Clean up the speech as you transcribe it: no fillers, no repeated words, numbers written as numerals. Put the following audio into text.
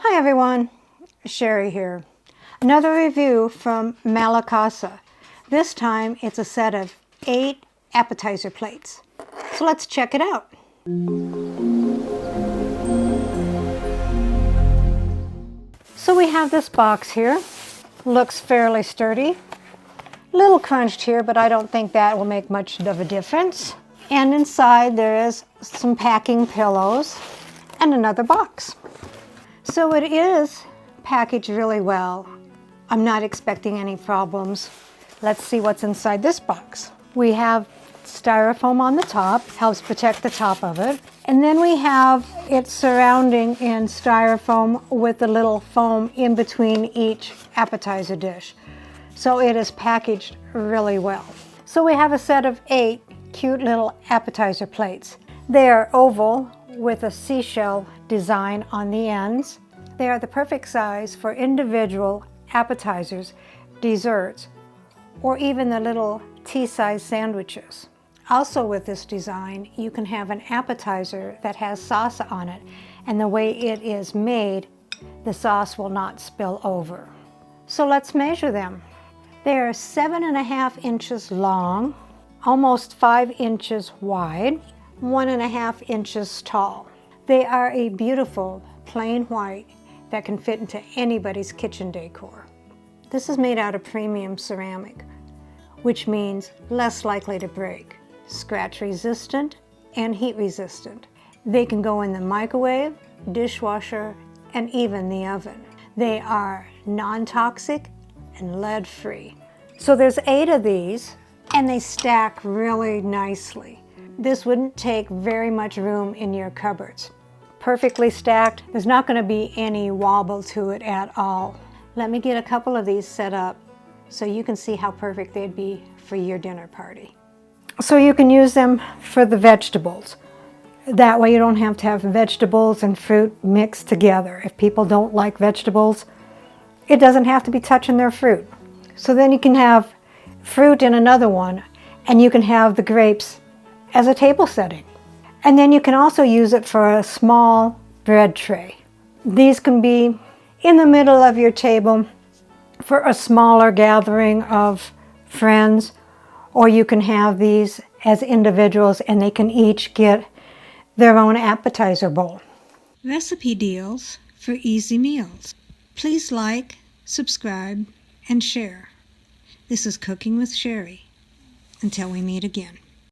Hi everyone, Sherry here. Another review from Malacasa. This time it's a set of 8 appetizer plates. So let's check it out. So we have this box here. Looks fairly sturdy. A little crunched here, but I don't think that will make much of a difference. And inside there is some packing pillows and another box. So it is packaged really well. I'm not expecting any problems. Let's see what's inside this box. We have styrofoam on the top, helps protect the top of it. And then we have it surrounding in styrofoam with a little foam in between each appetizer dish. So it is packaged really well. So we have a set of 8 cute little appetizer plates. They are oval with a seashell design on the ends. They are the perfect size for individual appetizers, desserts, or even the little tea-size sandwiches. Also with this design, you can have an appetizer that has sauce on it, and the way it is made, the sauce will not spill over. So let's measure them. They are 7.5 inches long, almost 5 inches wide, 1.5 inches tall. They are a beautiful plain white that can fit into anybody's kitchen decor. This is made out of premium ceramic, which means less likely to break, scratch resistant, and heat resistant. They can go in the microwave, dishwasher, and even the oven. They are non-toxic and lead-free. So there's 8 of these, and they stack really nicely. This wouldn't take very much room in your cupboards. Perfectly stacked. There's not going to be any wobble to it at all. Let me get a couple of these set up so you can see how perfect they'd be for your dinner party. So you can use them for the vegetables. That way you don't have to have vegetables and fruit mixed together. If people don't like vegetables, it doesn't have to be touching their fruit. So then you can have fruit in another one, and you can have the grapes as a table setting. And then you can also use it for a small bread tray. These can be in the middle of your table for a smaller gathering of friends, or you can have these as individuals and they can each get their own appetizer bowl. Recipe deals for easy meals. Please like, subscribe, and share. This is Cooking with Sherry. Until we meet again.